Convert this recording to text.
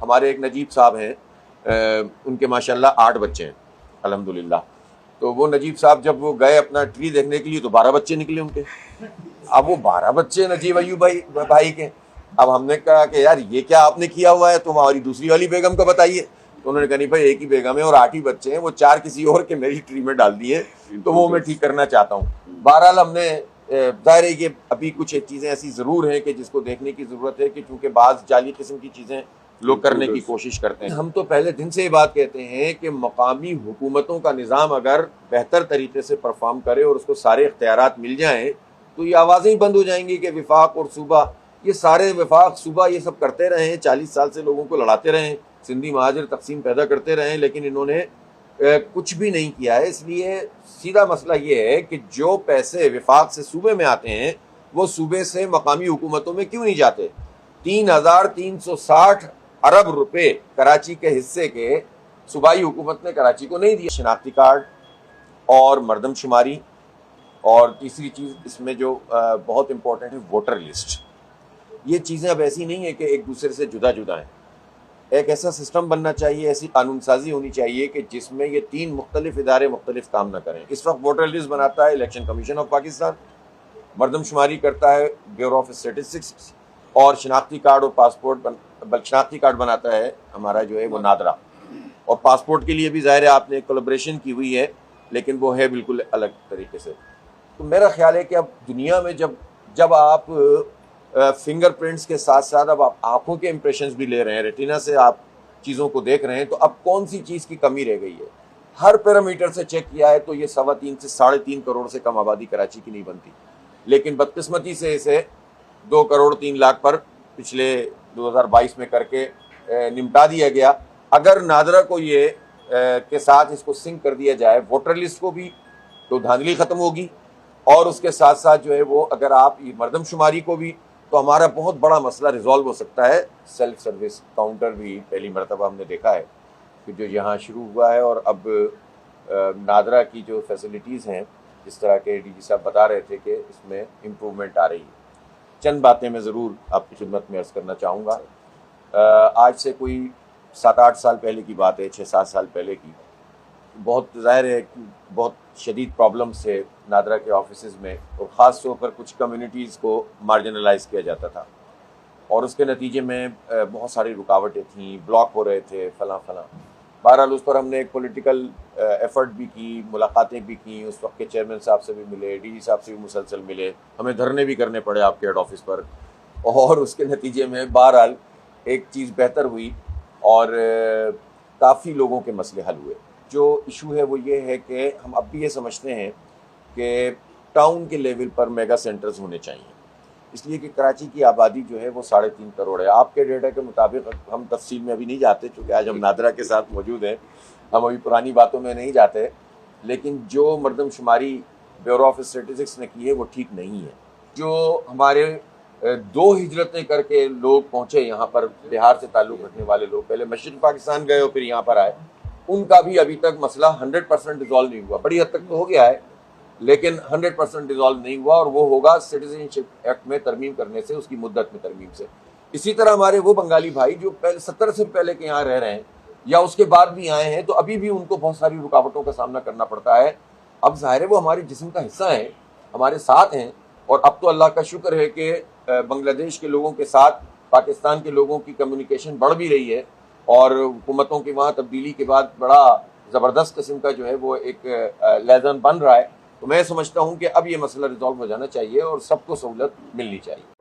ہمارے ایک نجیب صاحب ہیں، ان کے ماشاءاللہ 8 بچے ہیں الحمدللہ. تو وہ نجیب صاحب جب وہ گئے اپنا ٹری دیکھنے کے لیے تو 12 بچے نکلے ان کے. اب وہ 12 بچے نجیب ایوب بھائی کے. اب ہم نے کہا کہ یار یہ کیا آپ نے کیا ہوا ہے، تم ہماری دوسری والی بیگم کو بتائیے. تو انہوں نے کہا نہیں بھائی ایک ہی بیگم ہے اور 8 ہی بچے ہیں، وہ 4 کسی اور کے میری ٹری میں ڈال دیے، تو وہ میں ٹھیک کرنا چاہتا ہوں. بہرحال ہم نے ظاہر ہے کہ ابھی کچھ چیزیں ایسی ضرور ہیں کہ جس کو دیکھنے کی ضرورت ہے، کہ چونکہ بعض جعلی قسم کی چیزیں لوگ کرنے کی کوشش کرتے ہیں. ہم تو پہلے دن سے یہ بات کہتے ہیں کہ مقامی حکومتوں کا نظام اگر بہتر طریقے سے پرفارم کرے اور اس کو سارے اختیارات مل جائیں تو یہ آوازیں ہی بند ہو جائیں گی کہ وفاق اور صوبہ، یہ سارے وفاق صوبہ یہ سب کرتے رہے ہیں، 40 سال سے لوگوں کو لڑاتے رہے ہیں، سندھی مہاجر تقسیم پیدا کرتے رہے ہیں، لیکن انہوں نے کچھ بھی نہیں کیا ہے. اس لیے سیدھا مسئلہ یہ ہے کہ جو پیسے وفاق سے صوبے میں آتے ہیں وہ صوبے سے مقامی حکومتوں میں کیوں نہیں جاتے؟ 3,360 ارب روپے کراچی کے حصے کے صوبائی حکومت نے کراچی کو نہیں دیا. شناختی کارڈ اور مردم شماری، اور تیسری چیز اس میں جو بہت امپورٹنٹ ہے ووٹر لسٹ. یہ چیزیں اب ایسی نہیں ہیں کہ ایک دوسرے سے جدا جدا ہیں. ایک ایسا سسٹم بننا چاہیے، ایسی قانون سازی ہونی چاہیے کہ جس میں یہ 3 مختلف ادارے مختلف کام نہ کریں. اس وقت ووٹر لسٹ بناتا ہے الیکشن کمیشن آف پاکستان، مردم شماری کرتا ہے بیورو آف اسٹیٹسٹکس، اور شناختی کارڈ اور پاسپورٹ شناختی کارڈ بناتا ہے ہمارا جو ہے وہ نادرا. اور پاسپورٹ کے لیے بھی ظاہر ہے آپ نے کولابریشن کی ہوئی ہے، لیکن وہ ہے بالکل الگ طریقے سے. تو میرا خیال ہے کہ اب دنیا میں جب آپ فنگر پرنٹس کے ساتھ ساتھ اب آپ آنکھوں کے امپریشنز بھی لے رہے ہیں، ریٹینا سے آپ چیزوں کو دیکھ رہے ہیں، تو اب کون سی چیز کی کمی رہ گئی ہے؟ ہر پیرامیٹر سے چیک کیا ہے تو یہ 3.25 سے 3.5 کروڑ سے کم آبادی کراچی کی نہیں بنتی، لیکن بدقسمتی سے اسے 2 کروڑ 3 لاکھ پر پچھلے 2022 میں کر کے نمٹا دیا گیا. اگر نادرا کو یہ کے ساتھ اس کو سنک کر دیا جائے، ووٹر لسٹ کو بھی، تو دھاندلی ختم ہوگی، اور اس کے ساتھ ساتھ جو ہے وہ اگر آپ مردم شماری کو بھی، تو ہمارا بہت بڑا مسئلہ ریزالو ہو سکتا ہے. سیلف سروس کاؤنٹر بھی پہلی مرتبہ ہم نے دیکھا ہے کہ جو یہاں شروع ہوا ہے، اور اب نادرا کی جو فیسلٹیز ہیں جس طرح کے ڈی جی صاحب بتا رہے تھے کہ اس میں امپرومنٹ آ رہی ہے. چند باتیں میں ضرور آپ کی خدمت میں عرض کرنا چاہوں گا. آج سے کوئی 7-8 سال پہلے کی بات ہے، 6-7 سال پہلے کی. بہت ظاہر ہے بہت شدید پرابلم سے نادرا کے آفیسز میں، اور خاص طور پر کچھ کمیونٹیز کو مارجنلائز کیا جاتا تھا، اور اس کے نتیجے میں بہت ساری رکاوٹیں تھیں، بلاک ہو رہے تھے، فلاں. بہرحال اس پر ہم نے ایک پولیٹیکل ایفرٹ بھی کی، ملاقاتیں بھی کی، اس وقت کے چیئرمین صاحب سے بھی ملے، ڈی جی صاحب سے بھی مسلسل ملے، ہمیں دھرنے بھی کرنے پڑے آپ کے ہیڈ آفس پر، اور اس کے نتیجے میں بہرحال ایک چیز بہتر ہوئی اور کافی لوگوں کے مسئلے حل ہوئے. جو ایشو ہے وہ یہ ہے کہ ہم اب بھی یہ سمجھتے ہیں کہ ٹاؤن کے لیول پر میگا سینٹرز ہونے چاہیے، اس لیے کہ کراچی کی آبادی جو ہے وہ 3.5 کروڑ ہے. آپ کے ڈیٹا کے مطابق ہم تفصیل میں ابھی نہیں جاتے چونکہ آج ہم نادرا کے ساتھ موجود ہیں، ہم ابھی پرانی باتوں میں نہیں جاتے، لیکن جو مردم شماری بیورو آف اسٹیٹسٹکس نے کی ہے وہ ٹھیک نہیں ہے. جو ہمارے 2 ہجرتیں کر کے لوگ پہنچے یہاں پر، بہار سے تعلق رکھنے والے لوگ پہلے مشرقی پاکستان گئے اور پھر یہاں پر آئے، ان کا بھی ابھی تک مسئلہ 100% ڈیزالو نہیں ہوا. بڑی حد تک تو ہو گیا ہے لیکن 100% ڈیزالو نہیں ہوا، اور وہ ہوگا سٹیزن شپ ایکٹ میں ترمیم کرنے سے، اس کی مدت میں ترمیم سے. اسی طرح ہمارے وہ بنگالی بھائی جو 70 سے پہلے کے یہاں رہ رہے ہیں یا اس کے بعد بھی آئے ہیں، تو ابھی بھی ان کو بہت ساری رکاوٹوں کا سامنا کرنا پڑتا ہے. اب ظاہر ہے وہ ہمارے جسم کا حصہ ہیں، ہمارے ساتھ ہیں، اور اب تو اللہ کا شکر ہے کہ بنگلہ دیش کے لوگوں کے ساتھ پاکستان کے لوگوں کی کمیونیکیشن بڑھ بھی رہی ہے، اور حکومتوں کی وہاں تبدیلی کے بعد بڑا زبردست قسم کا جو ہے وہ ایک لیزن بن رہا ہے. تو میں سمجھتا ہوں کہ اب یہ مسئلہ ریزالو ہو جانا چاہیے اور سب کو سہولت ملنی چاہیے.